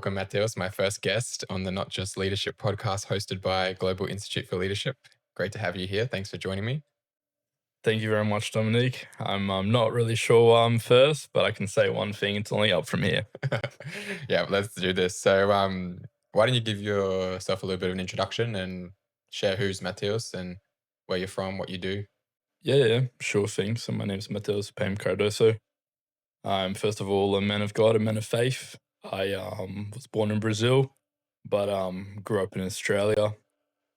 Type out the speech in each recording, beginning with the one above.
welcome Matheus, my first guest on the Not Just Leadership podcast hosted by Global Institute for Leadership. Great to have you here. Thanks for joining me. Thank you very much, Dominic. I'm not really sure why I'm first, but I can say one thing, it's only up from here. Yeah, let's do this. So, why don't you give yourself a little bit of an introduction and share who's Matheus and where you're from, what you do? Yeah, sure thing. So my name is Matheus Cardoso. I'm first of all a man of God, a man of faith. I was born in Brazil, but grew up in Australia.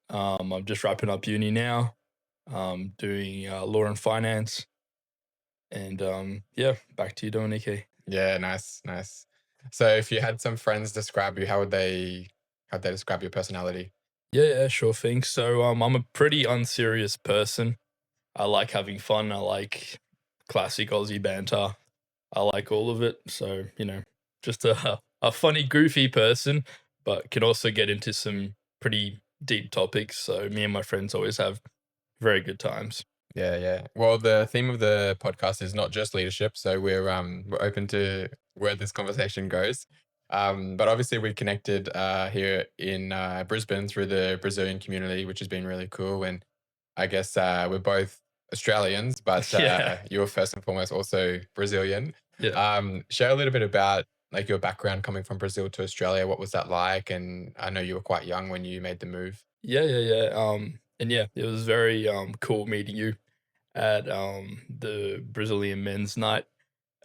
I'm just wrapping up uni now, doing law and finance. And yeah, back to you, Dominic. Yeah, nice. So, if you had some friends describe you, how'd they describe your personality? Yeah, sure thing. So I'm a pretty unserious person. I like having fun. I like classic Aussie banter. I like all of it. So, just a funny, goofy person, but can also get into some pretty deep topics. So, me and my friends always have very good times. Yeah. Well, the theme of the podcast is not just leadership, so we're open to where this conversation goes. But obviously we connected here in Brisbane through the Brazilian community, which has been really cool. And I guess we're both Australians, but Yeah. you're first and foremost also Brazilian. Yeah. Share a little bit about like your background coming from Brazil to Australia. What was that like? And I know you were quite young when you made the move. Yeah. And yeah, it was very cool meeting you at the Brazilian men's night.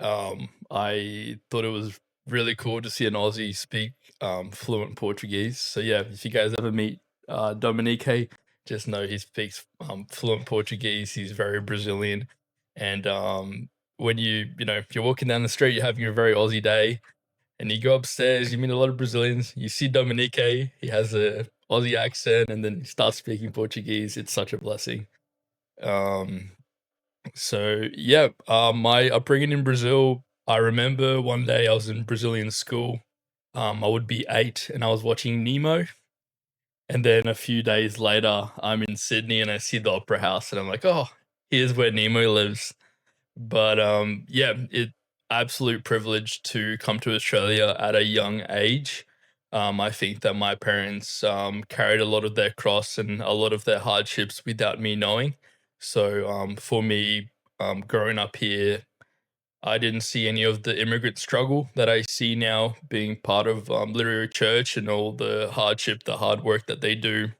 I thought it was really cool to see an Aussie speak fluent Portuguese. So yeah, if you guys ever meet Dominique, just know he speaks fluent Portuguese. He's very Brazilian, and when if you're walking down the street, you're having a very Aussie day, and you go upstairs, you meet a lot of Brazilians. You see Dominique, he has a Aussie accent, and then he starts speaking Portuguese. It's such a blessing. Um, so yeah, my upbringing in Brazil. I remember one day I was in Brazilian school. I would be 8, and I was watching Nemo. And then a few days later, I'm in Sydney and I see the Opera House, and I'm like, oh, here's where Nemo lives. But yeah, it absolute privilege to come to Australia at a young age. I think that my parents carried a lot of their cross and a lot of their hardships without me knowing. So for me, growing up here, I didn't see any of the immigrant struggle that I see now being part of literary church and all the hardship, the hard work that they do,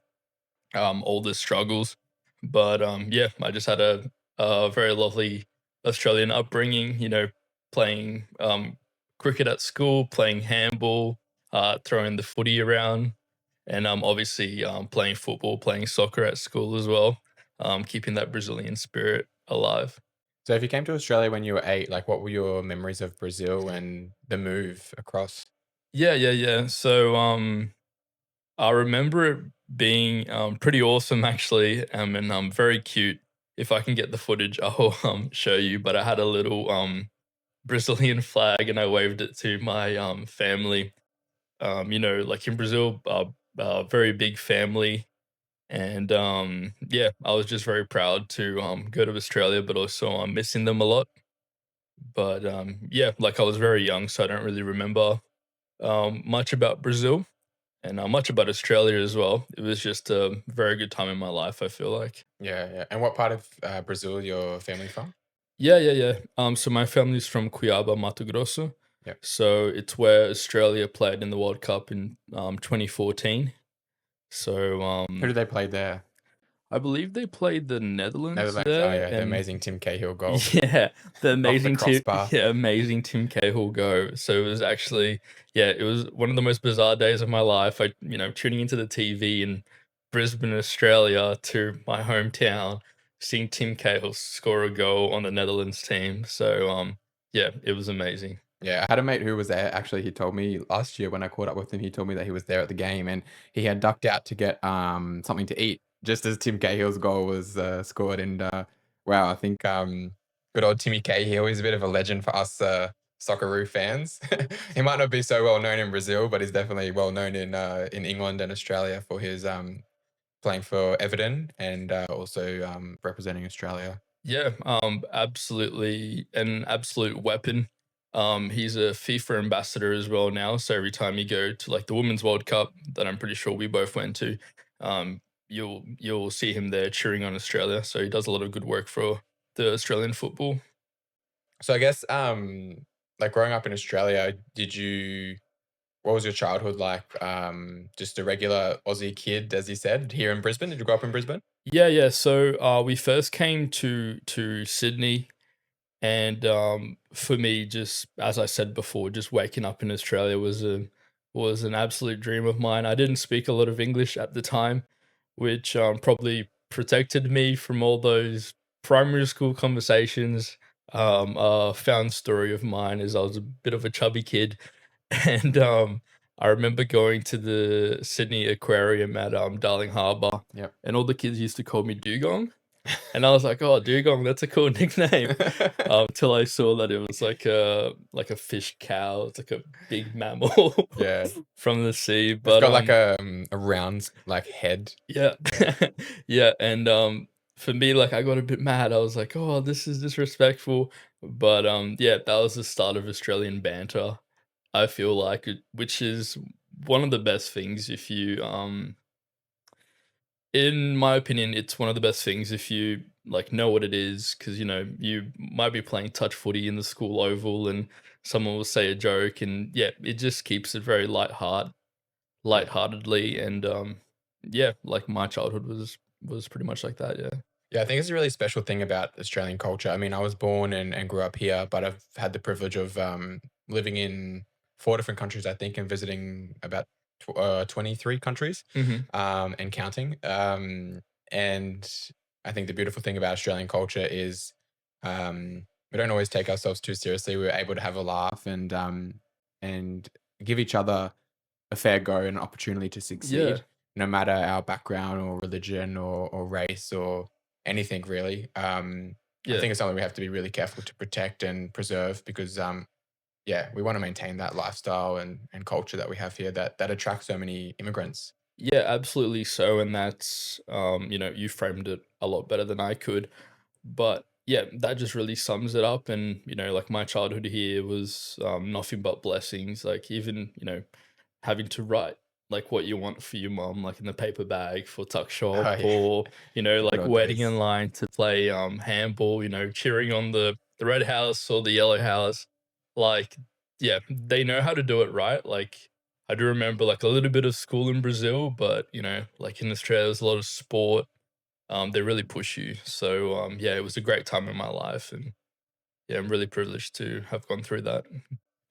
all the struggles. But yeah, I just had a very lovely Australian upbringing, playing cricket at school, playing handball, throwing the footy around, and obviously playing football, playing soccer at school as well, keeping that Brazilian spirit alive. So if you came to Australia when you were 8, like what were your memories of Brazil and the move across? Yeah. So I remember it being pretty awesome actually, and very cute. If I can get the footage, I'll show you. But I had a little Brazilian flag, and I waved it to my family. Like in Brazil, very big family, and yeah, I was just very proud to go to Australia, but also I'm missing them a lot. But yeah, like I was very young, so I don't really remember much about Brazil and much about Australia as well. It was just a very good time in my life, I feel like. Yeah. And what part of Brazil your family from? Yeah. So my family's from Cuiabá, Mato Grosso. Yeah. So it's where Australia played in the World Cup in 2014. So Who did they play there? I believe they played the Netherlands Netherlands. Oh there, yeah, the and amazing Tim Cahill goal yeah, the off the amazing Tim, crossbar. yeah, amazing Tim Cahill go. So it was actually, yeah, it was one of the most bizarre days of my life. Tuning into the TV in Brisbane, Australia, to my hometown, seeing Tim Cahill score a goal on the Netherlands team. So yeah, it was amazing. Yeah, I had a mate who was there. Actually, he told me last year when I caught up with him, he told me that he was there at the game and he had ducked out to get something to eat just as Tim Cahill's goal was scored. And wow, I think good old Timmy Cahill is a bit of a legend for us Socceroo fans. He might not be so well known in Brazil, but he's definitely well known in England and Australia for his playing for Everton and also representing Australia. Yeah, absolutely an absolute weapon. He's a FIFA ambassador as well now. So every time you go to like the Women's World Cup that I'm pretty sure we both went to, you'll see him there cheering on Australia. So he does a lot of good work for the Australian football. So I guess, like growing up in Australia, what was your childhood like? Just a regular Aussie kid, as you said, here in Brisbane. Did you grow up in Brisbane? Yeah, yeah. So we first came to Sydney. And for me, just as I said before, just waking up in Australia was an absolute dream of mine. I didn't speak a lot of English at the time, which probably protected me from all those primary school conversations. A found story of mine is I was a bit of a chubby kid, and I remember going to the Sydney Aquarium at Darling Harbour, Yep. and all the kids used to call me Dugong. And I was like, "Oh, dugong, that's a cool nickname." Till I saw that it was like a fish cow. It's like a big mammal Yeah. from the sea. It's But got like a round like head. yeah, Yeah. yeah. And for me, like I got a bit mad. I was like, "Oh, this is disrespectful." But yeah, that was the start of Australian banter. I feel like which is one of the best things if you in my opinion, it's one of the best things if you like know what it is, because you might be playing touch footy in the school oval, and someone will say a joke, and yeah, it just keeps it very Yeah. lightheartedly, and yeah, like my childhood was pretty much like that. Yeah, Yeah, I think it's a really special thing about Australian culture. I mean, I was born and grew up here, but I've had the privilege of living in 4 different countries, I think, and visiting about 23 countries hmm, and counting. And I think the beautiful thing about Australian culture is we don't always take ourselves too seriously. We're able to have a laugh and give each other a fair go and an opportunity to yeah, succeed, no matter our background or religion or race or anything really. I yeah. think it's something we have to be really careful to protect and preserve because, yeah, we want to maintain that lifestyle and culture that we have here that attracts so many immigrants. Yeah, absolutely so, and that's, you framed it a lot better than I could, but yeah, that just really sums it up, and, like, my childhood here was, nothing but blessings, like, even, having to write, like, what you want for your mom, like, in the paper bag for tuck shop Oh yeah, or, the good like, old waiting days. in line to play, handball, cheering on the red house or the yellow house, like, yeah, they know how to do it right, like, I do remember, like, a little bit of school in Brazil, but, like, in Australia, there's a lot of sport, they really push you, so, yeah, it was a great time in my life, and, yeah, I'm really privileged to have gone through that.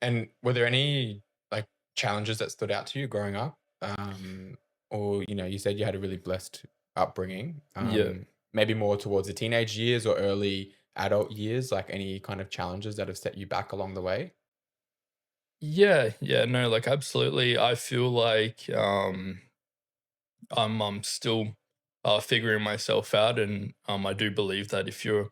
And were there any like challenges that stood out to you growing up? Or you said you had a really blessed upbringing. Yeah. Maybe more towards the teenage years or early adult years, like any kind of challenges that have set you back along the way? Yeah, yeah, no, like, absolutely, I feel like, I'm still figuring myself out, and I do believe that if you're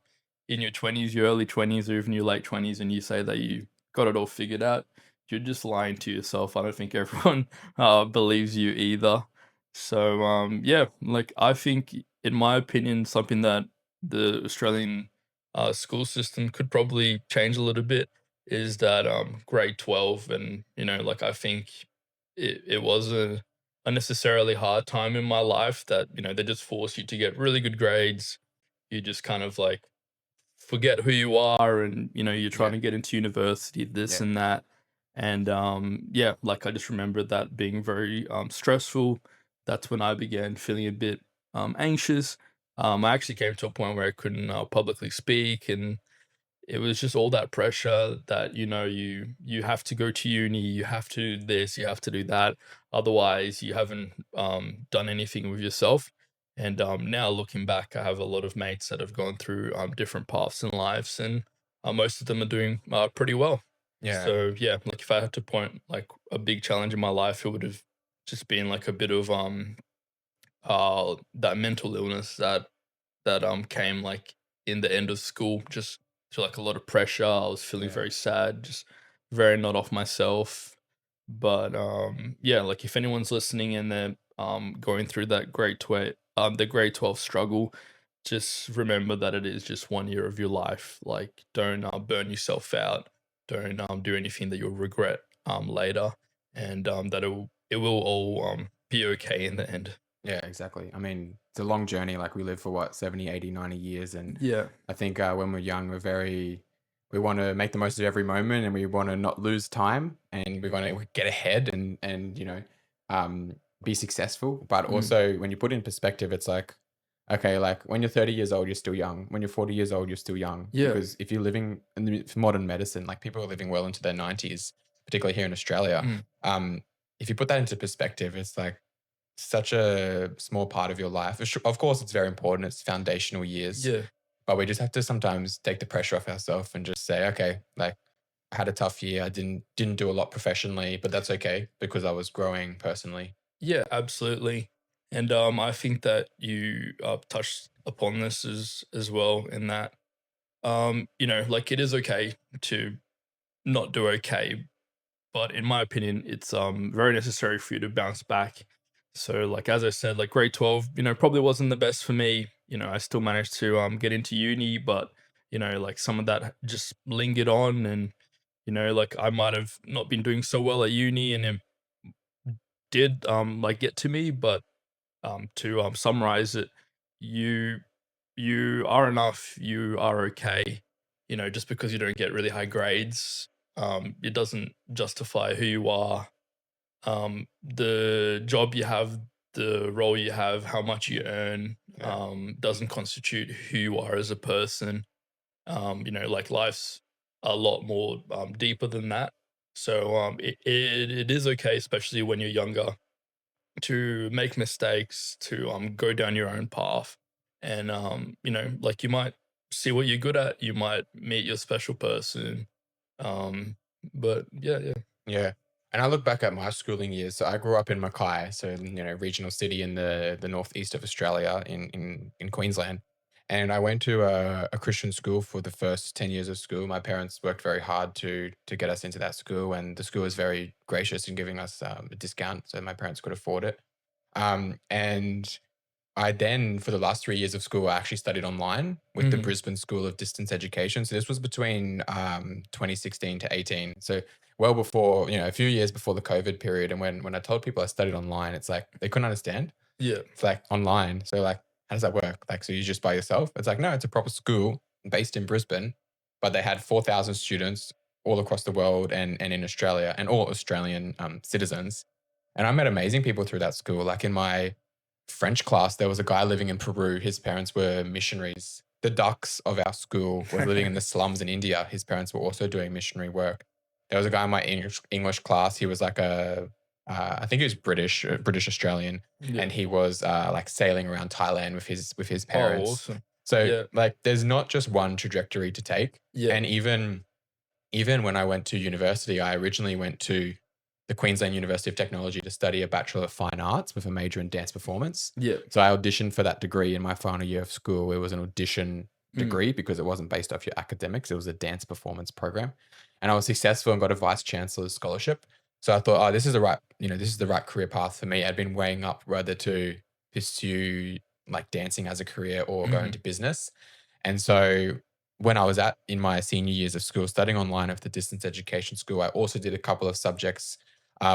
in your 20s, your early 20s, or even your late 20s, and you say that you got it all figured out, you're just lying to yourself. I don't think everyone believes you either. So yeah, like I think, in my opinion, something that the Australian school system could probably change a little bit is that grade 12, and like I think it was a unnecessarily hard time in my life that, they just force you to get really good grades. You just kind of like forget who you are, and, you're trying Yeah, to get into university, this yeah, and that. And yeah, like I just remember that being very stressful. That's when I began feeling a bit anxious. I actually came to a point where I couldn't publicly speak, and it was just all that pressure that, you have to go to uni, you have to do this, you have to do that, otherwise you haven't done anything with yourself. And now looking back, I have a lot of mates that have gone through different paths in lives, and most of them are doing pretty well. yeah, So yeah, like if I had to point like a big challenge in my life, it would have just been like a bit of that mental illness that came like in the end of school, just to like a lot of pressure. I was feeling yeah. very sad, just very not off myself. But yeah, like if anyone's listening and they're going through that the grade 12 struggle, just remember that it is just one year of your life. Like don't burn yourself out. Don't do anything that you'll regret later, and that it will all be okay in the end. Yeah, exactly. I mean, it's a long journey. Like we live for what, 70, 80, 90 years. And Yeah. I think when we're young, we want to make the most of every moment and we want to not lose time and we want to get ahead and um, be successful. But Mm. also when you put it in perspective, it's like, okay, like when you're 30 years old, you're still young. When you're 40 years old, you're still young. Yeah. Because if you're living in modern medicine, like people are living well into their 90s, particularly here in Australia. Mm. Um, if you put that into perspective, it's like, such a small part of your life. Of course, it's very important. It's foundational years, Yeah. but we just have to sometimes take the pressure off ourselves and just say, okay, like I had a tough year. I didn't do a lot professionally, but that's okay because I was growing personally. Yeah, absolutely. And I think that you touched upon this as well in that like it is okay to not do okay, but in my opinion, it's very necessary for you to bounce back. So like as I said, like grade 12, probably wasn't the best for me. I still managed to get into uni, but like some of that just lingered on, and like I might have not been doing so well at uni, and it did like get to me. But to summarize it, you you are enough, you are okay. Just because you don't get really high grades, it doesn't justify who you are. The job you have, the role you have, how much you earn, Yeah. doesn't constitute who you are as a person. Like life's a lot more deeper than that. So it is okay, especially when you're younger, to make mistakes, to go down your own path. And like you might see what you're good at, you might meet your special person. Um, but yeah, yeah. Yeah. And I look back at my schooling years. So I grew up in Mackay, so regional city in the northeast of Australia in Queensland. And I went to a Christian school for the first 10 years of school. My parents worked very hard to get us into that school, and the school was very gracious in giving us a discount, so my parents could afford it. And I then, for the last 3 years of school, I actually studied online with the Hmm. Brisbane School of Distance Education. So this was between 2016 to 18. So well before, a few years before the COVID period. And when I told people I studied online, it's like they couldn't understand. Yeah. It's like online. So like, how does that work? Like, so you just by yourself? It's like, no, it's a proper school based in Brisbane, but they had 4,000 students all across the world and in Australia and all Australian citizens. And I met amazing people through that school. Like in my French class, there was a guy living in Peru. His parents were missionaries. The ducks of our school was living in the slums in India. His parents were also doing missionary work. There was a guy in my English class. He was like I think he was British, British Australian, Yeah. and he was like sailing around Thailand with his Oh, parents. awesome. So Yeah. like, there's not just one trajectory to take. Yeah. And even when I went to university, I originally went to the Queensland University of Technology to study a Bachelor of Fine Arts with a major in dance performance. Yeah. So I auditioned for that degree in my final year of school. It was an audition Mm. degree because it wasn't based off your academics. It was a dance performance program. And I was successful and got a vice chancellor's scholarship. So I thought, oh, this is the right career path for me. I'd been weighing up whether to pursue like dancing as a career or go Mhm. into business. And so when I was in my senior years of school, studying online at the distance education school, I also did a couple of subjects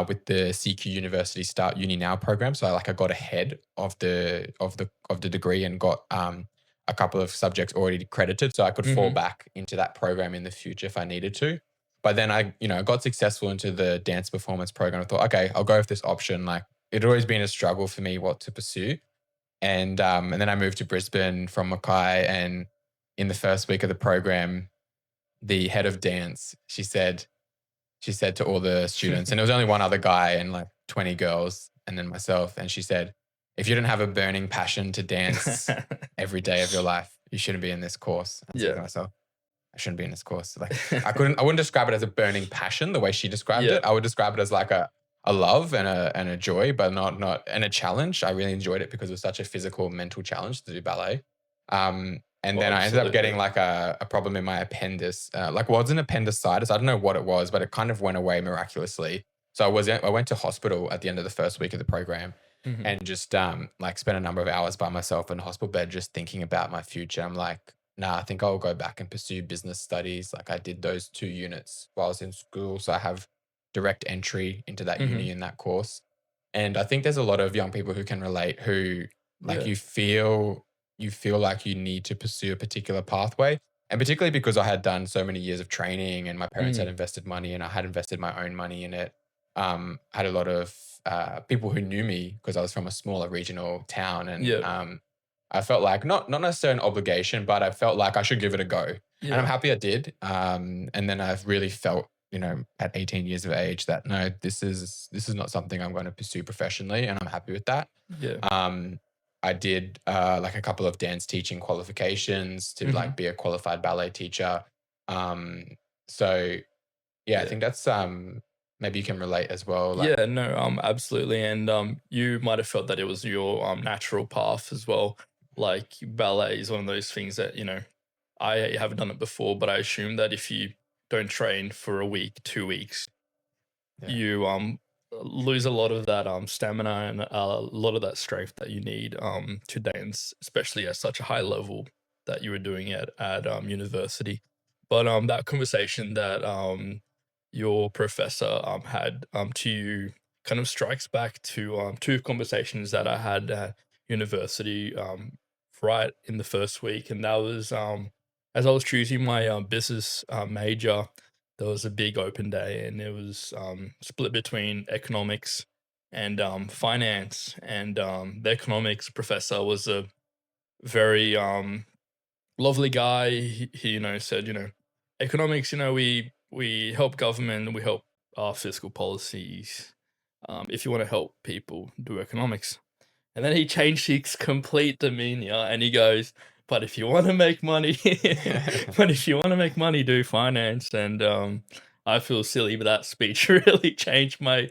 with the CQ University Start Uni Now program. So I got ahead of the degree and got a couple of subjects already credited, so I could fall Mhm. back into that program in the future if I needed to. But then I got successful into the dance performance program. I thought, okay, I'll go with this option. Like it had always been a struggle for me what to pursue. And then I moved to Brisbane from Mackay, and in the first week of the program, the head of dance, she said to all the students, and there was only one other guy and like 20 girls, and then myself, and she said, "If you don't have a burning passion to dance every day of your life, you shouldn't be in this course." I said to Yeah. myself, I shouldn't be in this course. Like I wouldn't describe it as a burning passion the way she described Yeah. it. I would describe it as like a love and a joy, but not and a challenge. I really enjoyed it because it was such a physical, mental challenge to do ballet. And Well, then I ended up getting absolutely. like a problem in my appendix. Like, well, it was an appendicitis. I don't know what it was, but it kind of went away miraculously. So I went to hospital at the end of the first week of the program, Mhm. and just like spent a number of hours by myself in a hospital bed just thinking about my future. I'm like, nah, I think I'll go back and pursue business studies. Like I did those 2 units while I was in school, so I have direct entry into that Mhm. uni in that course. And I think there's a lot of young people who can relate who like Yeah. you feel like you need to pursue a particular pathway. And particularly because I had done so many years of training and my parents had Mm. invested money and I had invested my own money in it. I had a lot of people who knew me because I was from a smaller regional town and Yeah. I felt like not necessarily an obligation, but I felt like I should give it a go, and I'm Yeah. happy I did. And then I've really felt, at 18 years of age, that no, this is not something I'm going to pursue professionally, and I'm happy with that. Yeah. Um, I did like a couple of dance teaching qualifications to Mhm. like be a qualified ballet teacher. Um, so yeah, I Yeah. think that's maybe you can relate as well. Like Yeah, no, absolutely, and, you might have felt that it was your, natural path as well. Like, ballet is one of those things that, I haven't done it before, but I assume that if you don't train for a week, 2 weeks, yeah, you, lose a lot of that, stamina and a lot of that strength that you need, to dance, especially at such a high level that you were doing at, university. But, that conversation that, your professor, had, to you kind of strikes back to, 2 conversations that I had at university, right in the first week, and that was, as I was choosing my, business, major, there was a big open day and it was split between economics and finance, and the economics professor was a very lovely guy. He said, economics, we help government, we help our fiscal policies. If you want to help people, do economics. And then he changed his complete demeanor and he goes, "But if you want to make money, but if you want to make money, do finance." And I feel silly, but that speech really changed my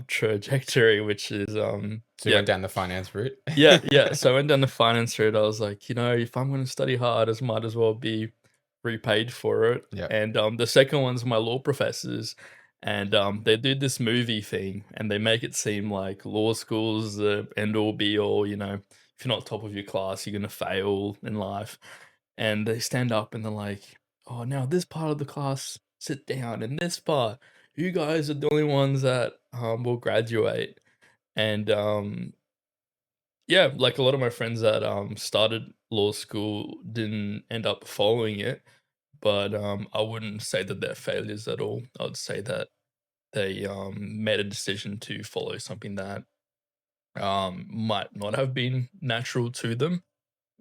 trajectory, which is so you yeah. went down the finance route. Yeah, yeah. So I went down the finance route. I was like, if I'm going to study hard, I might as well be repaid for it. Yep. And the second one's my law professors, and they do this movie thing, and they make it seem like law school's the end all be all. If you're not top of your class, you're going to fail in life. And they stand up and they're like, "Oh, now this part of the class, sit down, and this part, you guys are the only ones that will graduate." And yeah, like a lot of my friends that started law school didn't end up following it, but I wouldn't say that they're failures at all. I would say that they made a decision to follow something that might not have been natural to them,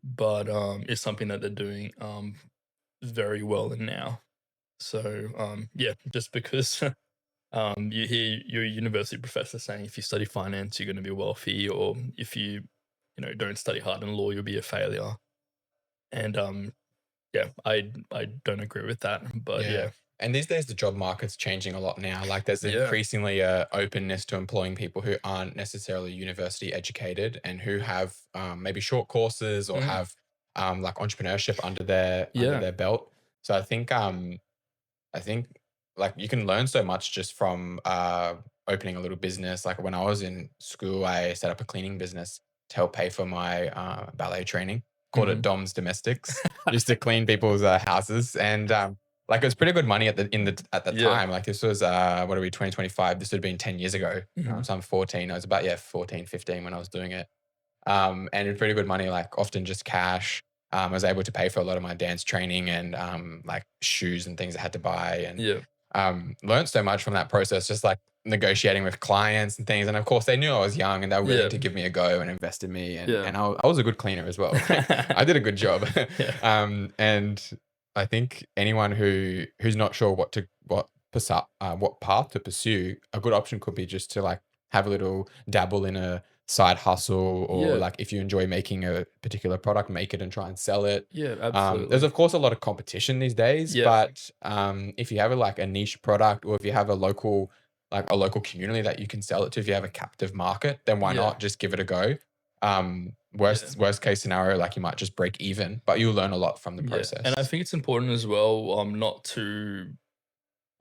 but is something that they're doing very well in now. So yeah, just because you hear your university professor saying if you study finance you're going to be wealthy, or if you don't study hard in law you'll be a failure. And yeah, I don't agree with that, but Yeah. yeah. And these days, the job market's changing a lot now. Like, there's Yeah. increasingly a openness to employing people who aren't necessarily university educated and who have maybe short courses or Mm, have like entrepreneurship under yeah. their belt. So I think like you can learn so much just from opening a little business. Like when I was in school, I set up a cleaning business to help pay for my ballet training. Called it Mhm. Dom's Domestics. Used to clean people's houses, and like it was pretty good money at the Yeah. time. Like this was what are we 2025? This would have been 10 years ago. Mhm. So I'm 14. I was about 14, 15 when I was doing it. And it's pretty good money, like often just cash. I was able to pay for a lot of my dance training and like shoes and things I had to buy, and Yeah. learned so much from that process, just like negotiating with clients and things. And of course, they knew I was young and they were willing Yeah. to give me a go and invest in me. And Yeah. I was a good cleaner as well. Like I did a good job. Yeah. And I think anyone who's not sure what path to pursue, a good option could be just to like have a little dabble in a side hustle, or Yeah. like if you enjoy making a particular product, make it and try and sell it. Yeah, There's absolutely. of course a lot of competition these days, Yeah. but if you have like a niche product, or if you have a local community that you can sell it to, if you have a captive market, then why Yeah. not just give it a go? Yeah. Worst case scenario, like you might just break even, but you'll learn a lot from the Yeah. And I process. think it's important as well, not to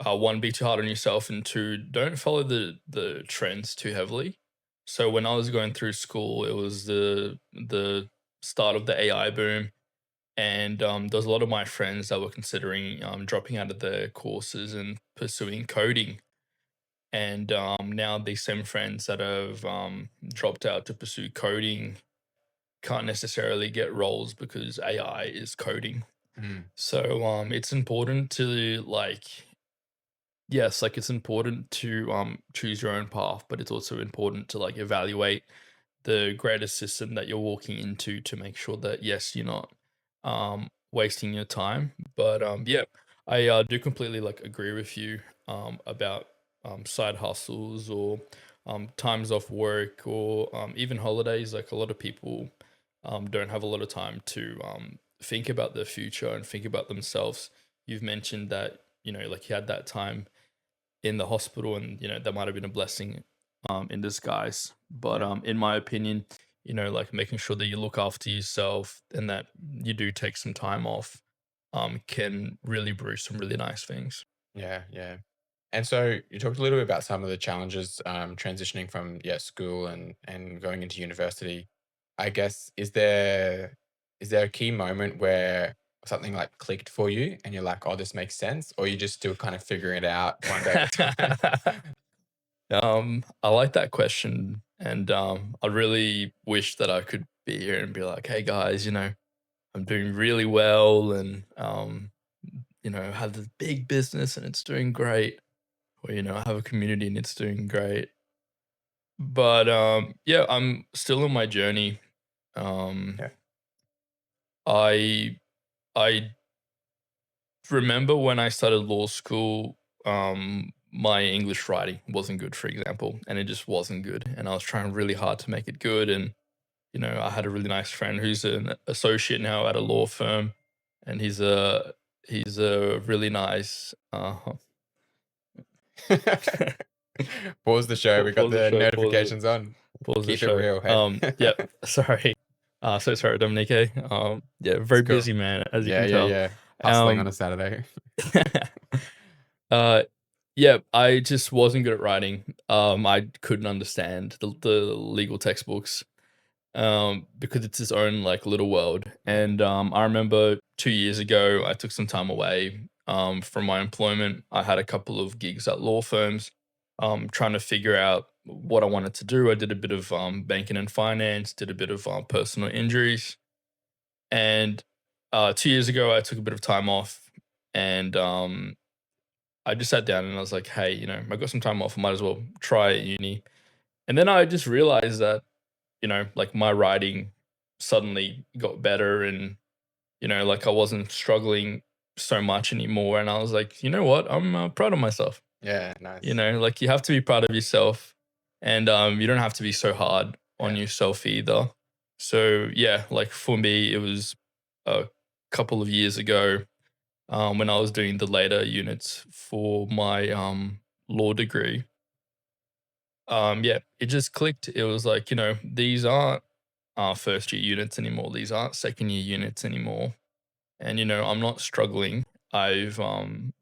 one, be too hard on yourself, and two, don't follow the trends too heavily. So when I was going through school, it was the start of the AI boom, And there's a lot of my friends that were considering dropping out of their courses and pursuing coding. And now these same friends that have dropped out to pursue coding can't necessarily get roles because AI is coding. Mm. So it's important to like, yes, like it's important to choose your own path, but it's also important to like evaluate the greater system that you're walking into to make sure that yes, you're not wasting your time. But yeah, I do completely like agree with you about side hustles or times off work or even holidays. Like a lot of people don't have a lot of time to think about their future and think about themselves. You've mentioned that like you had that time in the hospital, and that might have been a blessing in disguise. But Yeah. in my opinion, like making sure that you look after yourself and that you do take some time off can really brew some really nice things. Yeah, yeah. And so you talked a little bit about some of the challenges transitioning from school and going into university. I guess is there a key moment where something like clicked for you and you're like, oh, this makes sense, or you just still kind of figuring it out one day at a time? I like that question, and I really wish that I could be here and be like, "Hey guys, I'm doing really well, and have this big business and it's doing great, or I have a community and it's doing great." But yeah, I'm still on my journey. Um, Yeah. I I remember when I started law school, my English writing wasn't good, for example, and it just wasn't good, and I was trying really hard to make it good. And I had a really nice friend who's an associate now at a law firm, and he's a really nice. Pause the show. We got Pause the the show. Pause notifications on. it. Pause the Keep it show. real, hey. Yeah. Sorry. So sorry, Dominique. Yeah, It's very cool. busy man, as you Yeah, can yeah, tell. yeah. Hustling on Um, a Saturday. uh, yeah, I just wasn't good at writing. I couldn't understand the legal textbooks because it's its own like little world. Mm. And I remember 2 years ago, I took some time away from my employment. I had a couple of gigs at law firms, trying to figure out what I wanted to do. I did a bit of banking and finance, did a bit of personal injuries, and 2 years ago, I took a bit of time off, and I just sat down and I was like, hey, I got some time off. I might as well try at uni. And then I just realized that like my writing suddenly got better, and like I wasn't struggling so much anymore. And I was like, you know what? I'm proud of myself. Yeah, nice. Like you have to be proud of yourself, and you don't have to be so hard on Yeah. yourself either. So yeah, like for me, it was a couple of years ago when I was doing the later units for my law degree. Yeah, it just clicked. It was like, these aren't our first year units anymore. These aren't second year units anymore. And I'm not struggling. I've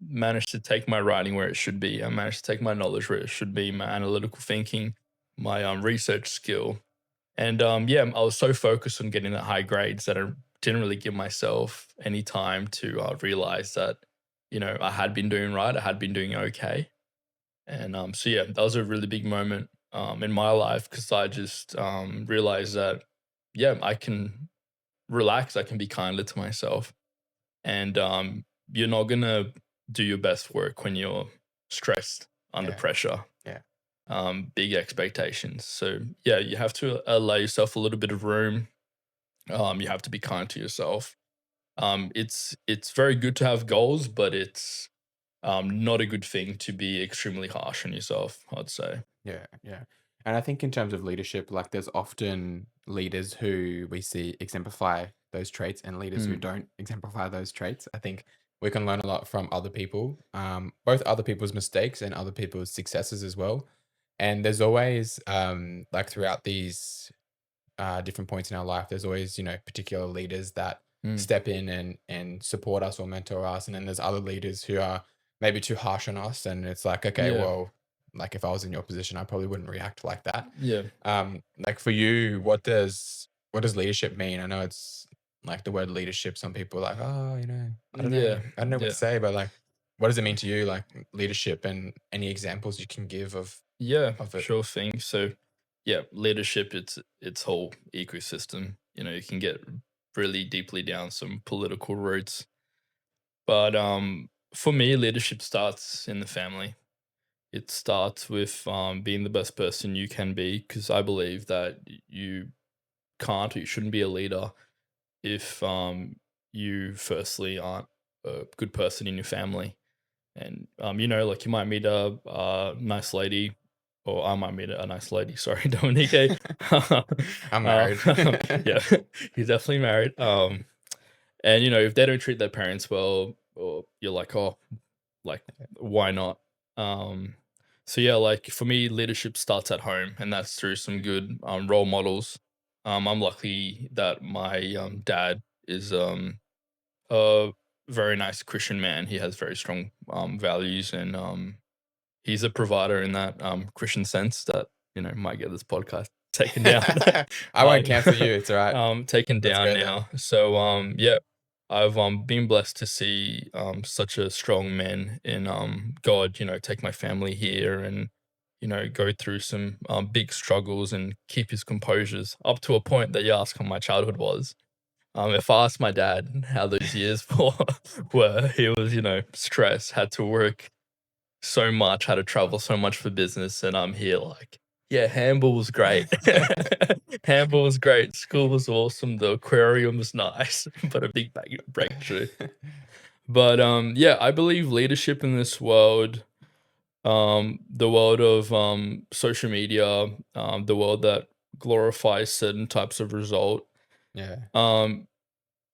managed to take my writing where it should be. I managed to take my knowledge where it should be, my analytical thinking, my research skill. And yeah, I was so focused on getting the high grades that I didn't really give myself any time to realize that, I had been doing right. I had been doing okay. And so yeah, that was a really big moment in my life because I just realized that yeah, I can relax. I can be kinder to myself, and you're not gonna do your best work when you're stressed under Yeah. pressure, Yeah. big expectations. So yeah, you have to allow yourself a little bit of room. You have to be kind to yourself. It's very good to have goals, but it's not a good thing to be extremely harsh on yourself, I'd say. Yeah, yeah. And I think in terms of leadership, like there's often leaders who we see exemplify those traits and leaders who Mm, don't exemplify those traits. I think we can learn a lot from other people, both other people's mistakes and other people's successes as well. And there's always, like throughout these different points in our life, there's always, particular leaders that mm, step in and support us or mentor us. And then there's other leaders who are maybe too harsh on us. And it's like, okay, yeah, well, like if I was in your position, I probably wouldn't react like that. yeah. Like for you, what does leadership mean? I know it's like the word leadership, some people are like, oh, Yeah, I don't know what to yeah, say, but like, what does it mean to you, like leadership, and any examples you can give yeah, of it? sure thing. So, yeah, leadership, its whole ecosystem. You can get really deeply down some political roots, but for me, leadership starts in the family. It starts with being the best person you can be, because I believe that you can't or you shouldn't be a leader if you firstly aren't a good person in your family. And like you might meet a nice lady, or I might meet a nice lady. Sorry, Dominique. I'm uh, married. yeah, he's definitely married. And if they don't treat their parents well, or you're like, oh, like why not? Um, so yeah, like for me, leadership starts at home, and that's through some good role models. I'm lucky that my dad is a very nice Christian man. He has very strong values, and he's a provider in that Christian sense that might get this podcast taken down. I won't um, cancel you. It's all right. taken Let's down go there. now. So yeah, I've been blessed to see such a strong man in God. Take my family here and go through some big struggles and keep his composures up to a point that you ask how my childhood was. If I asked my dad how those years were, he was, stressed, had to work so much, had to travel so much for business, and I'm here like, yeah, handball was great. Handball was great. School was awesome. The aquarium was nice, but a big breakthrough. But yeah, I believe leadership in this world, the world of social media, the world that glorifies certain types of result, Yeah. um,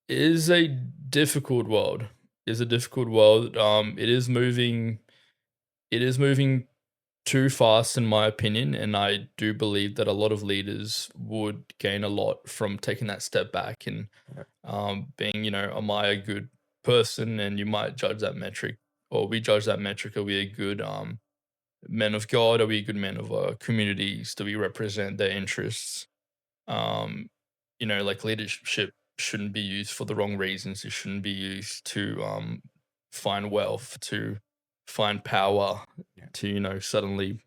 is a difficult world. Is a difficult world. It is moving too fast in my opinion, and I do believe that a lot of leaders would gain a lot from taking that step back and Yeah. being, am I a good person? And you might judge that metric, or we judge that metric. Are we a good men of God? Are we good men of communities? Do we represent their interests? Um, like leadership shouldn't be used for the wrong reasons. It shouldn't be used to find wealth, to find power, Yeah. to suddenly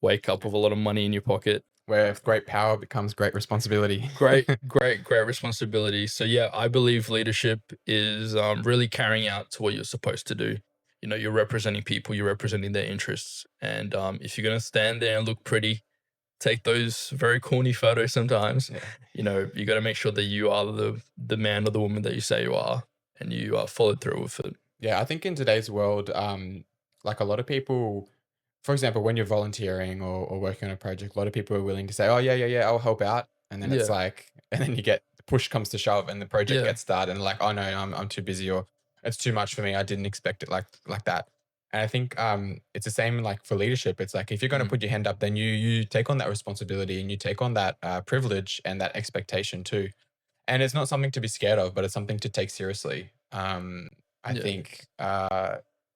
wake up with a lot of money in your pocket. Where great power becomes great responsibility. Great, great, great responsibility. So yeah, I believe leadership is really carrying out to what you're supposed to do. You're representing people, you're representing their interests, and if you're gonna stand there and look pretty, take those very corny photos sometimes. Yeah. You got to make sure that you are the man or the woman that you say you are, and you follow through with it. Yeah, I think in today's world, like a lot of people, for example, when you're volunteering or working on a project, a lot of people are willing to say, "Oh yeah, yeah, yeah, I'll help out," and then it's Yeah, like, and then you get push comes to shove, and the project yeah, gets started, and like, "Oh no, I'm too busy," or "It's too much for me. I didn't expect it like that." And I think it's the same like for leadership. It's like if you're going to mhm, put your hand up, then you take on that responsibility and you take on that privilege and that expectation too. And it's not something to be scared of, but it's something to take seriously. I yeah, think,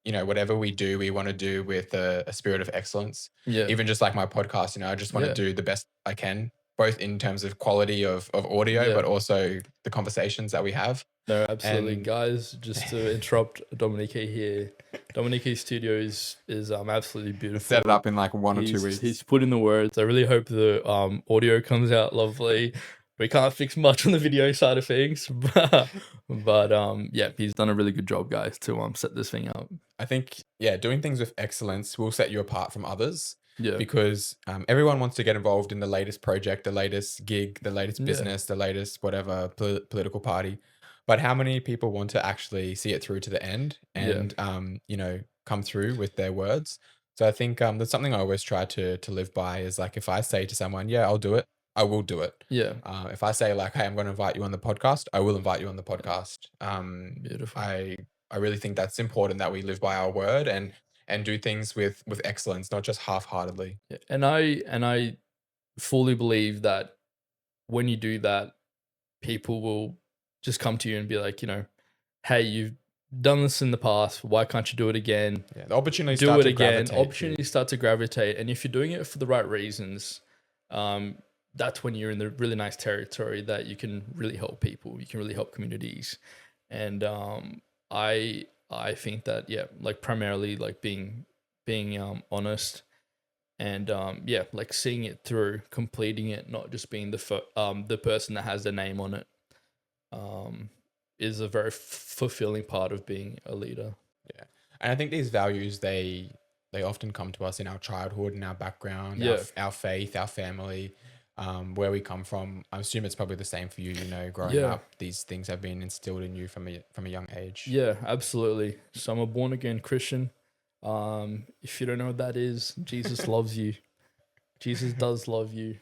whatever we do, we want to do with a spirit of excellence. yeah, Even just like my podcast, I just want to yeah, do the best I can, both in terms of quality of audio, yeah. but also the conversations that we have. No, absolutely, And guys. Just to interrupt Dominique here, Dominique studio is absolutely set it beautiful. up in like 1 or 2 He's weeks. put in the words. I really hope the audio comes out lovely. We can't fix much on the video side of things, but yeah, he's done a really good job, guys, to set this thing up. I think, yeah, doing things with excellence will set you apart from others Yeah, because everyone wants to get involved in the latest project, the latest gig, the latest yeah, business, the latest whatever political party. But how many people want to actually see it through to the end yeah, and, come through with their words? So I think that's something I always try to live by is like if I say to someone, yeah, I'll do it, I will do it. yeah, If I say like, hey, I'm going to invite you on the podcast, I will invite you on the podcast. beautiful. I really think that's important that we live by our word and do things with excellence, not just half-heartedly. Yeah. And I fully believe that when you do that, people will just come to you and be like, hey, you've done this in the past. Why can't you do it again? Yeah, the opportunities Do start it to again. gravitate to you. Opportunities start to gravitate, and if you're doing it for the right reasons, um, that's when you're in the really nice territory that you can really help people, you can really help communities. And I think that, yeah, like primarily like being honest, and yeah, like seeing it through, completing it, not just being the person that has the name on it, um is a very fulfilling part of being a leader. Yeah. And I think these values, they often come to us in our childhood, in our background, Yeah, our faith, our family, where we come from. I assume it's probably the same for you. You know, growing yeah, up, these things have been instilled in you from a young age. yeah, absolutely. So I'm a born again Christian. If you don't know what that is, Jesus loves you. Jesus does love you,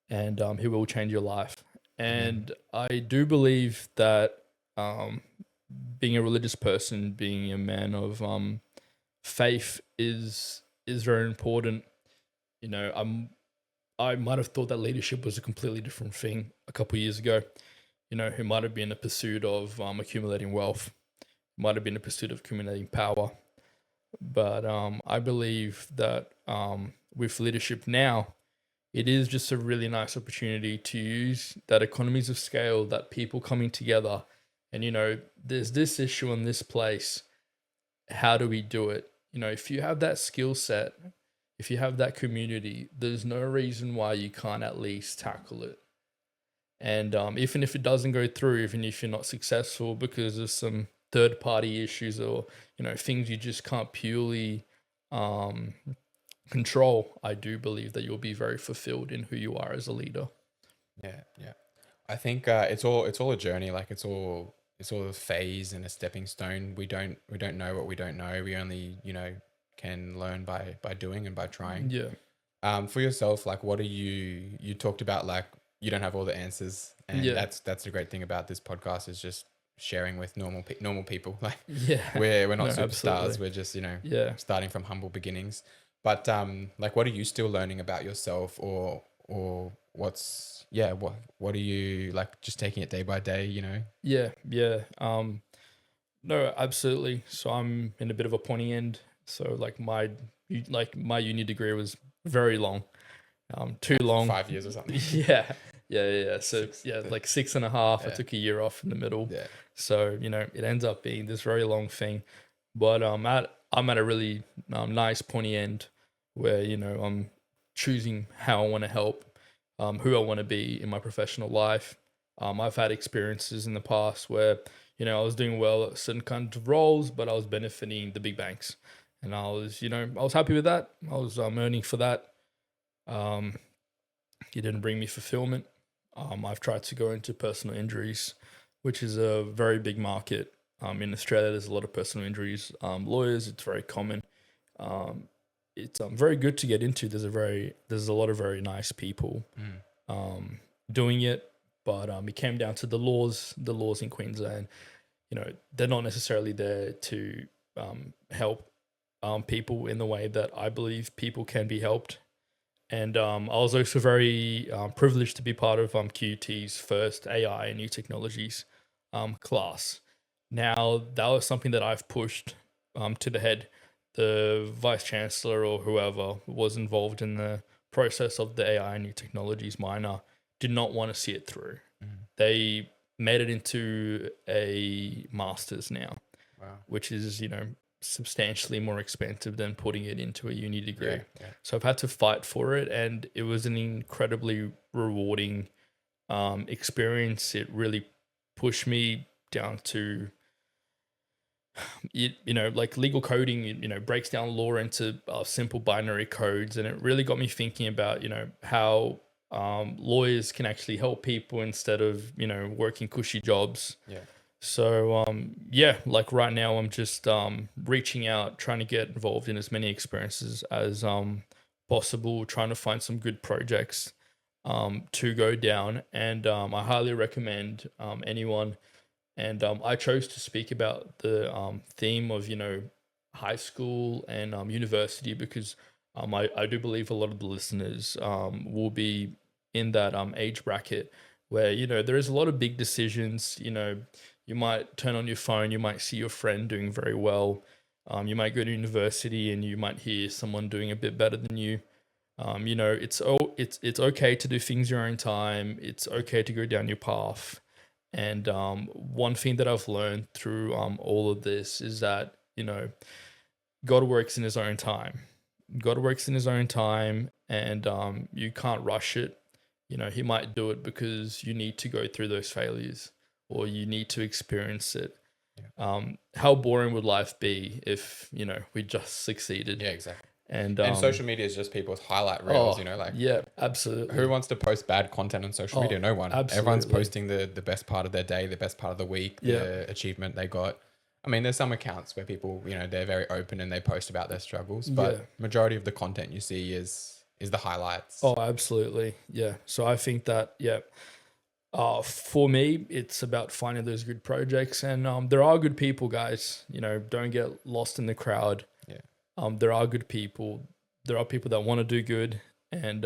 and he will change your life. Amen. And I do believe that, um, being a religious person, being a man of faith, is very important. You know, I might have thought that leadership was a completely different thing a couple of years ago. You know, it might have been a pursuit of accumulating wealth, might have been a pursuit of accumulating power. But I believe that with leadership now, it is just a really nice opportunity to use that economies of scale, that people coming together, and there's this issue in this place. How do we do it? If you have that skill set, if you have that community, there's no reason why you can't at least tackle it. And even if it doesn't go through, even if you're not successful because of some third party issues, or things you just can't purely um, control, I do believe that you'll be very fulfilled in who you are as a leader. Yeah, yeah. I think it's all a journey. Like it's all a phase and a stepping stone. We don't know what we don't know. We only can learn by doing and by trying. Yeah, For yourself, like what are you talked about, like you don't have all the answers, and yeah, that's the great thing about this podcast is just sharing with normal people. Like yeah. we're not No, superstars. absolutely. We're just Yeah, starting from humble beginnings. But like what are you still learning about yourself, or what's yeah what are you like just taking it day by day? yeah, yeah. No, absolutely. So I'm in a bit of a pointy end. So my uni degree was very long, too Like long. 5 years or something. Yeah, yeah, yeah, yeah. So Six. yeah, like 6.5. I Yeah, took a year off in the middle. yeah, So it ends up being this very long thing. But I'm at a really nice pointy end where I'm choosing how I want to help, who I want to be in my professional life. I've had experiences in the past where I was doing well at certain kinds of roles, but I was benefiting the big banks, and I was happy with that. I was earning for that. Um, it didn't bring me fulfillment. I've tried to go into personal injuries, which is a very big market. In Australia, there's a lot of personal injuries lawyers. It's very common. Um, it's very good to get into. There's a lot of very nice people mm, um, doing it, but it came down to the laws. The laws in Queensland, they're not necessarily there to help people in the way that I believe people can be helped. And I was also very privileged to be part of QUT's first AI and new technologies class. Now, that was something that I've pushed to the head. The vice chancellor or whoever was involved in the process of the AI and new technologies minor did not want to see it through. mm. They made it into a master's now, Wow. which is, substantially more expensive than putting it into a uni degree. Yeah, yeah. So I've had to fight for it, and it was an incredibly rewarding experience. It really pushed me down to like legal coding. Breaks down law into simple binary codes, and it really got me thinking about how lawyers can actually help people instead of working cushy jobs. Yeah. So yeah, like right now I'm just reaching out, trying to get involved in as many experiences as possible, trying to find some good projects to go down, and I highly recommend anyone. And I chose to speak about the theme of high school and university because I do believe a lot of the listeners will be in that age bracket where there is a lot of big decisions. You might turn on your phone, you might see your friend doing very well. You might go to university and you might hear someone doing a bit better than you. You know, it's okay to do things your own time. It's okay to go down your path. And one thing that I've learned through all of this is that, you know, God works in his own time. God works in his own time, and you can't rush it. You know, he might do it because you need to go through those failures or you need to experience it. How boring would life be if, you know, we just succeeded? Yeah, exactly. And And social media is just people's highlight reels, oh, like yeah, who absolutely. wants to post bad content on social media? Oh, No one. Everyone's absolutely. posting the best part of their day, the best part of the week, Yeah. the achievement they got. I mean, there's some accounts where people, they're very open and they post about their struggles, but Yeah. majority of the content you see is the highlights. Oh, absolutely. Yeah. So I think that, yeah, for me, it's about finding those good projects, and there are good people, guys. You know, don't get lost in the crowd. Yeah. There are good people. There are people that want to do good, and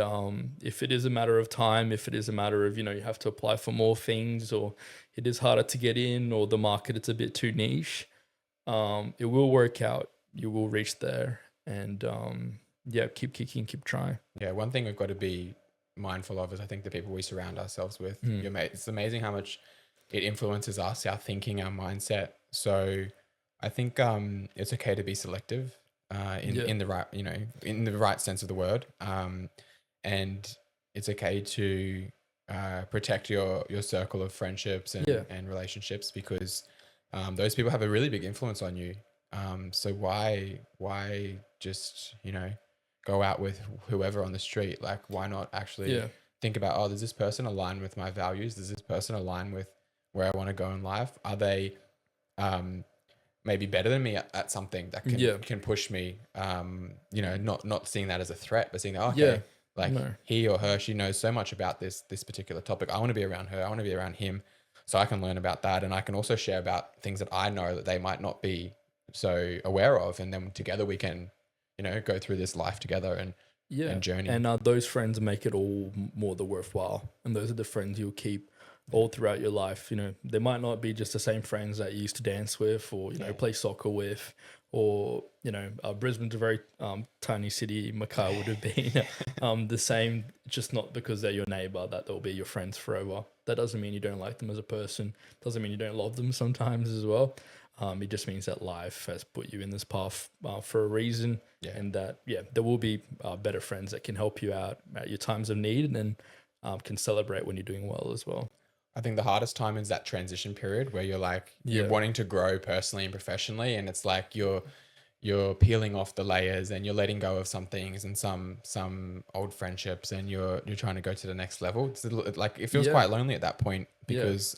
if it is a matter of time, if it is a matter of, you know, you have to apply for more things, or it is harder to get in, or the market it's a bit too niche, it will work out. You will reach there, and yeah, keep kicking, keep trying. Yeah, one thing we've got to be mindful of is I think the people we surround ourselves with. It's amazing how much it influences us, our thinking, our mindset. So I think it's okay to be selective in the right, in the right sense of the word. And it's okay to protect your circle of friendships and relationships, because those people have a really big influence on you. So why just, go out with whoever on the street? Like, why not actually think about, oh, does this person align with my values? Does this person align with where I want to go in life? Are they maybe better than me at something that can push me? Not seeing that as a threat, but seeing that, okay, he or her, she knows so much about this particular topic. I want to be around her. I want to be around him, so I can learn about that, and I can also share about things that I know that they might not be so aware of, and then together we can, go through this life together and journey. And those friends make it all more the worthwhile, and those are the friends you'll keep all throughout your life. You know, they might not be just the same friends that you used to dance with, or play soccer with, or Brisbane's a very tiny city. Mackay would have been the same, just not because they're your neighbor that they'll be your friends forever. That doesn't mean you don't like them as a person. Doesn't mean you don't love them sometimes as well. It just means that life has put you in this path for a reason, and that there will be better friends that can help you out at your times of need, and can celebrate when you're doing well as well. I think the hardest time is that transition period where you're wanting to grow personally and professionally, and it's like you're peeling off the layers and you're letting go of some things and some old friendships, and you're trying to go to the next level. It's like it feels quite lonely at that point, because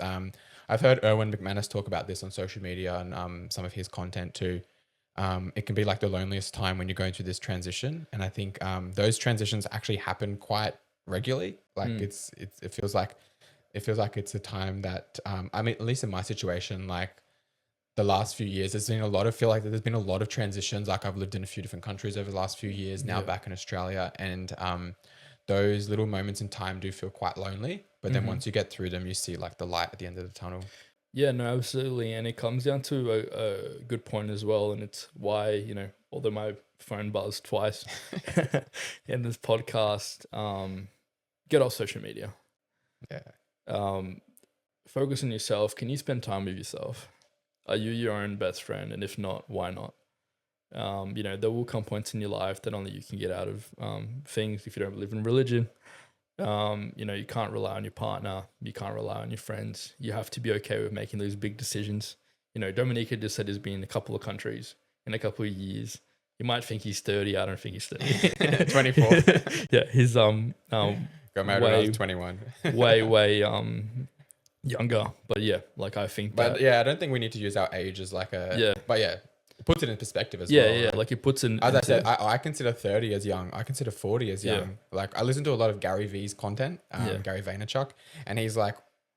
I've heard Erwin McManus talk about this on social media and some of his content too. It can be like the loneliest time when you're going through this transition, and I think those transitions actually happen quite regularly. Like it feels like it's a time that I mean, at least in my situation, like the last few years, there's been a lot of transitions. Like I've lived in a few different countries over the last few years, now back in Australia, and those little moments in time do feel quite lonely. But then once you get through them, you see like the light at the end of the tunnel. Yeah, no, absolutely. And it comes down to a good point as well. And it's why, although my phone buzzed twice in this podcast, get off social media. Yeah. Focus on yourself. Can you spend time with yourself? Are you your own best friend? And if not, why not? There will come points in your life that only you can get out of things if you don't believe in religion. You can't rely on your partner. You can't rely on your friends. You have to be okay with making those big decisions. Dominic just said he's been in a couple of countries in a couple of years. You might think he's 30. I don't think he's 30. 24. Yeah, he's got married when I was 21. way younger. But yeah, like I think But I don't think we need to use our age as like a But it puts it in perspective as well. Yeah, like it puts in. As I said, I consider 30 as young. I consider 40 as young. Like I listen to a lot of Gary V's content, Gary Vaynerchuk, and he's like,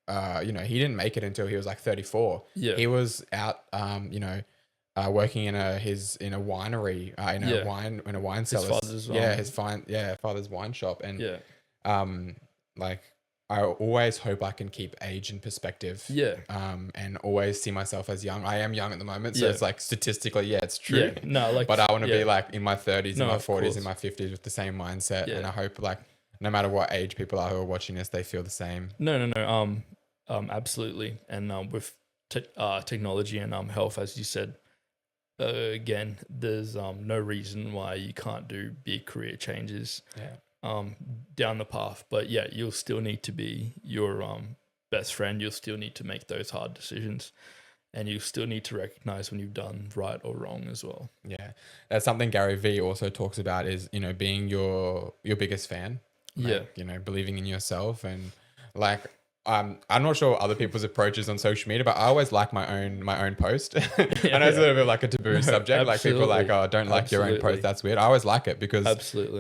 he didn't make it until he was like 34. Yeah, he was out, working in a winery, in a wine cellar. His father's father's wine shop, and I always hope I can keep age in perspective. Yeah. And always see myself as young. I am young at the moment, so Yeah. it's like statistically, yeah, it's Yeah. true. No, like, But I want to yeah. be like in my 30s, in No, my of 40s, in course. my 50s with the same mindset. Yeah. And I hope like no matter what age people are who are watching this, they feel the same. No. Absolutely. And with technology and health, as you said, again, there's no reason why you can't do big career changes down the path. But yeah, you'll still need to be your best friend. You'll still need to make those hard decisions, and you still need to recognize when you've done right or wrong as well. Yeah, that's something Gary Vee also talks about is, you know, being your biggest fan. Like, Yeah. you know, believing in yourself and like I'm not sure other people's approaches on social media, but I always like my own post. I know it's a little bit like a taboo subject. Like people are like, oh, don't like your own post. That's weird. I always like it because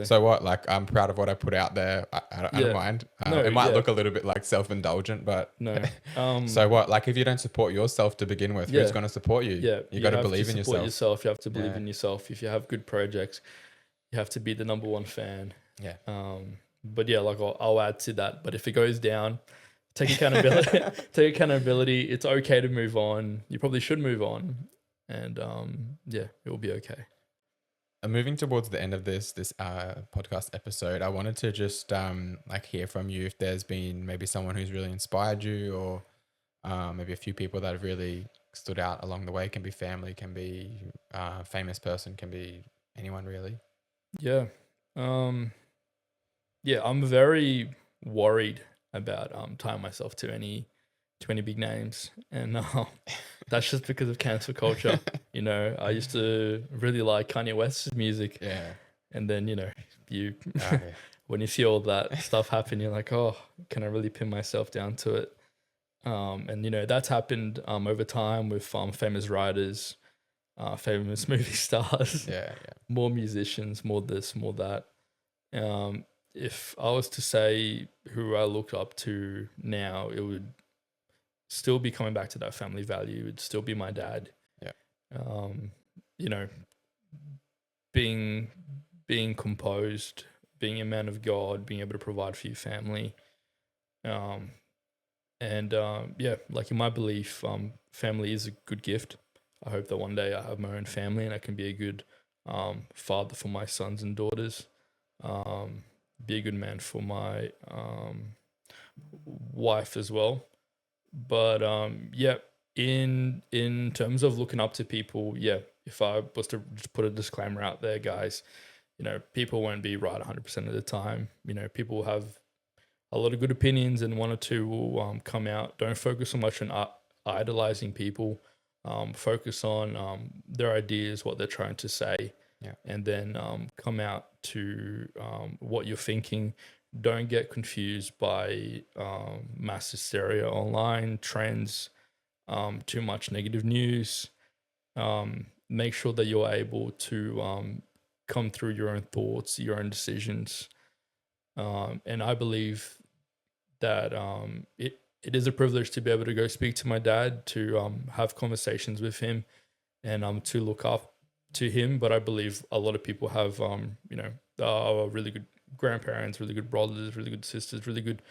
so what? Like I'm proud of what I put out there. I don't mind. It might look a little bit like self-indulgent, but no. So what? Like if you don't support yourself to begin with, who's going to support you? Yeah, you got to believe in yourself. You have to believe in yourself. If you have good projects, you have to be the number one fan. Yeah. But yeah, like I'll add to that. But if it goes down, take accountability. Take accountability. It's okay to move on. You probably should move on, and yeah, it will be okay. Moving towards the end of this podcast episode, I wanted to just like hear from you if there's been maybe someone who's really inspired you, or maybe a few people that have really stood out along the way. Can be family, can be a famous person, can be anyone really. Yeah. Yeah, I'm very worried about tying myself to any big names, and that's just because of cancel culture. You know, I used to really like Kanye West's music, and then when you see all that stuff happen, you're like, oh, can I really pin myself down to it? And you know, that's happened over time with famous writers, famous movie stars, more musicians, more this, more that. If I was to say who I look up to now, it would still be coming back to that family value. It'd still be my dad. Yeah. You know, being composed, being a man of God, being able to provide for your family. Yeah, like in my belief, family is a good gift. I hope that one day I have my own family and I can be a good father for my sons and daughters. Be a good man for my wife as well. But yeah, in terms of looking up to people, yeah, if I was to just put a disclaimer out there, guys, you know, people won't be right 100% of the time. You know, people have a lot of good opinions and one or two will come out. Don't focus so much on idolizing people. Focus on their ideas, what they're trying to say. Yeah. And then come out to what you're thinking. Don't get confused by mass hysteria online, trends, too much negative news. Make sure that you're able to come through your own thoughts, your own decisions. And I believe that it is a privilege to be able to go speak to my dad, to have conversations with him, and to look up to him. But I believe a lot of people have really good grandparents, really good brothers, really good sisters, really good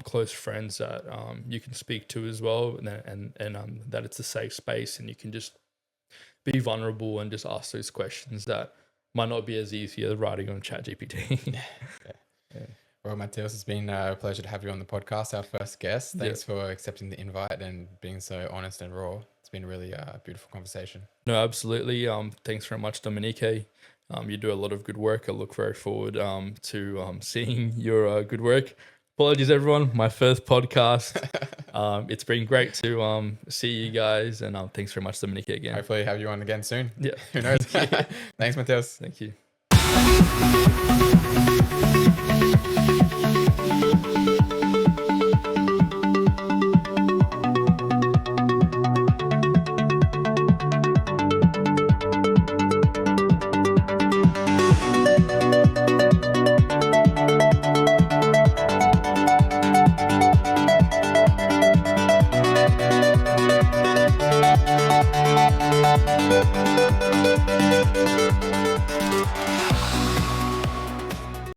close friends that you can speak to as well, and that it's a safe space and you can just be vulnerable and just ask those questions that might not be as easy as writing on ChatGPT. Yeah. Well, Matheus, it's been a pleasure to have you on the podcast, our first guest. Thanks for accepting the invite and being so honest and raw. It's been really a beautiful conversation. No, absolutely. Thanks very much, Dominic. You do a lot of good work. I look very forward to seeing your good work. Apologies, everyone. My first podcast. It's been great to see you guys, and thanks very much, Dominic, again. Hopefully have you on again soon. Yeah. Who knows? Thanks, Matheus. Thank you.